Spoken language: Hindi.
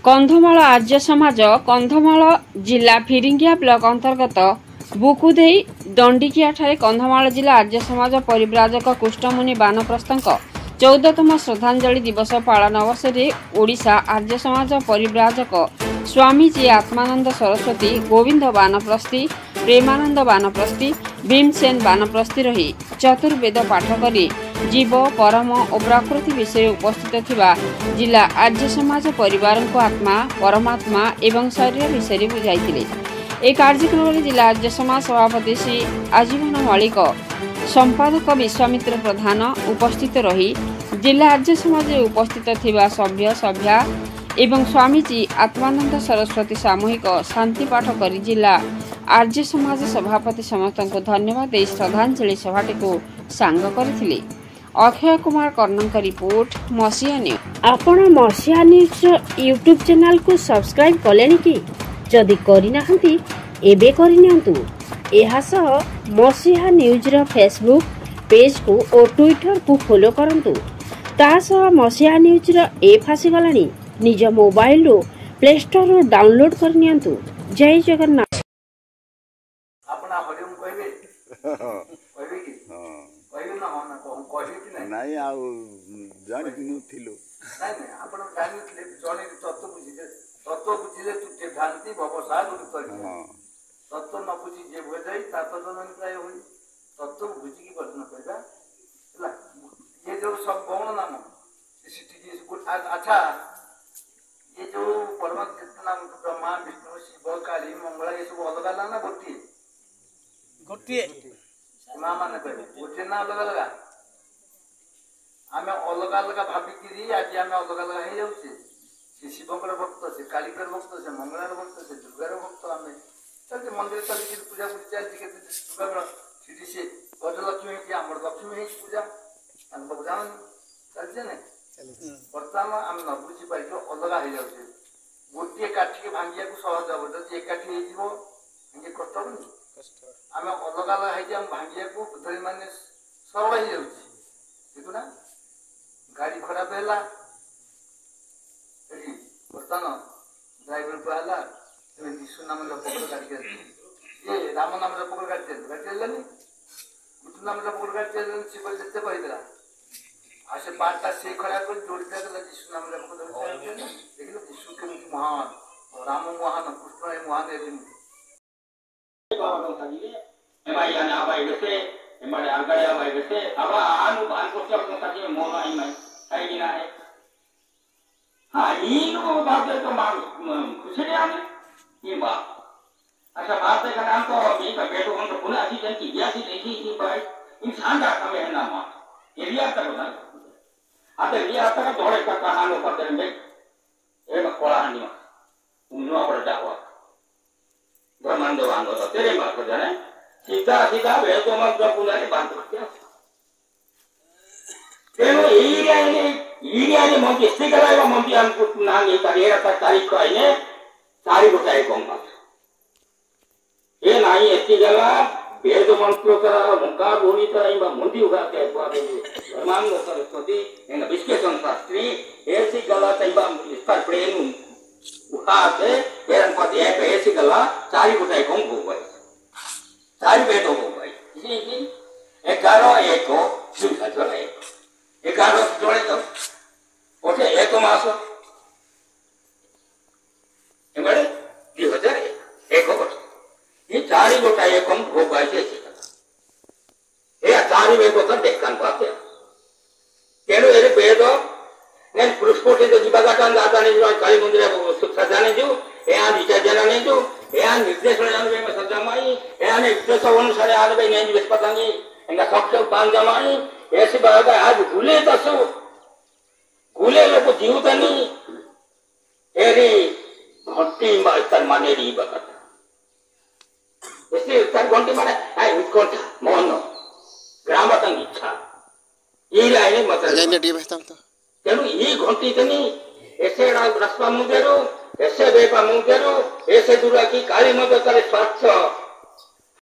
कंधमाल आर्य समाज कंधमाल जिला फिरिंगिया ब्लॉक अंतर्गत बुकुदेई दंडिकिया ठारे कंधमाल जिला आर्य समाज परिव्राजक कुष्ठमुनि बानप्रस्थक 14तम श्रद्धांजलि दिवस पालन अवसर में ओडिशा आर्य समाज परिव्राजक स्वामीजी आत्मानंद सरस्वती गोविंद बानप्रस्थी प्रेमानंद बानप्रस्थी भीमसेन बानप्रस्थी रही चतुर्वेद पाठ करी जीव परम और प्रकृति विषय उपस्थित थिबा जिला आर्य समाज परिवार को आत्मा परमात्मा एवं शरीर विषय बुझाई। एक कार्यक्रम में जिला आर्य समाज सभापति श्री आजीवन मलिक संपादक विश्वामित्र प्रधान उपस्थित रही जिला आर्य समाज उपस्थित थिबा सभ्य सभ्या एवं स्वामीजी आत्मानंद सरस्वती सामूहिक शांति पाठ कर जिला आर्य समाज सभापति समस्त को धन्यवाद दे श्रद्धांजलि सभाटी को सांग करथिले। अक्षय कुमार कर्णक रिपोर्ट मसीहा न्यूज। आपण मसीहा न्यूज यूट्यूब चैनल को सब्सक्राइब कलेनि कि जदि करिनाहंती एबे करिनियंतु। एहा सह मसीहा न्यूज रो फेसबुक पेज को और ट्विटर को फॉलो करंतु। ता सह मसीहा न्यूज रो ऐप आसी गलानी निज मोबाइल रो प्ले स्टोर रो डाउनलोड करनियंतु। जय जगन्नाथ। अपना हरिओम कहबे कहबे कि कहबे ना हो ना कहबे कि नहीं आ जानि दिनु थिलो नहीं आपण जानि थिले जने तत्व बुझिले तू भ्रांति भवसाद उतर तत्व न बुझी जे हो जाई तत्व जनन प्राय होई तत्व बुझी की प्रश्न कहबा हला ये जो सब गौण नाम सिटी अच्छा ये जो परमात्मा नाम ब्रह्मा विष्णु शिव काली मंगला ये सब अलग अलग ना गोटे माँ मान गोटे ना अलग अलग आम अलग अलग भाविकी आज आम अलग अलग हो जाऊे शिवकर भक्त से कालिकर भक्त से मंगलार भक्त से दुर्गार भक्त आम चलते मंदिर चलती पूजा पूजा चलती दुर्गा सीटी से गजलक्ष्मी की आम लक्ष्मी पूजा जान चलते ना बर्तमान आम न बुझी पार अलग हो जाऊे गोटे काठी के भांगिया सहज हम जब एकाठी हो कष्ट हेनी आम अलग अलग है भांगिया को धरी मान सरल हो जाऊे देखुना गाड़ी खराब है बर्तमान ड्राइवर कहला तुम्हें विष्णु नाम जपकर गाड़ी ये राम नाम जपकर गाड़ी चलनी विष्णु नाम जपकर गाड़ी चल शिव जिते कहला आ से पार्टा से खराब कर जोड़ दिया विष्णु नाम जपकर देखिए विष्णु के महान राम महान कृष्ण महान अच्छा बात है नाम तो मी का बेटो हम तो पुनः अच्छी जन की यासी देखी थी भाई इंसान का काम है ना मां ये लिया तक ना आते लिया तक दौड़े का कहानी पर देंगे ए मकोला नहीं उन्होंने पर जावा ब्रह्मांड वांगो तो तेरे बात को जाने सीधा सीधा वे तो मत जो पुनः बात करते तेनो ईरिया ने मंत्री स्पीकर आएगा मंत्री हमको नांगे करियर का तारीख को आईने तारीख बताए कौन बात ये नहीं ऐसी जगह वेद मंत्रों का मुका बोली तरह मुंडी उगाते ब्रह्मांड सरस्वती विश्लेषण शास्त्री ऐसी गला तैबा इसका प्रेम उठाते पेरन पति है ऐसी गला सारी बताए कौन हो गई सारी वेद हो गई इसी 11 एक को शुद्ध जोड़े 11 जोड़े तो ओके एक मास एमड़े 2001 वर्ष ये चारी गोटा एक कम हो गए थे ये चारी वे को कर देखन पाते केनो एरे बेदो ने पुष्पोटे तो जीवागाटान दाता ने जो काली मंदिर सुखा जाने जो या विचार जाने जो या निर्देश जाने में सजामाई या निर्देश अनुसार आने में नहीं निवेश पतांगी इनका सब पान जमाई ऐसे बात आज भूले तसो भूले लोग जीवता नहीं एरी घंटी मार माने री बकता इसलिए उत्तर घंटी माने आई उत्कंठा मन ग्राम तंग इच्छा ये लाइने मत जाने डी बेस्ता तो तेनु ये घंटी तनी ऐसे रस्वा मुंदेरो ऐसे बेपा मुंदेरो ऐसे दूरा की काली मत करे स्वच्छ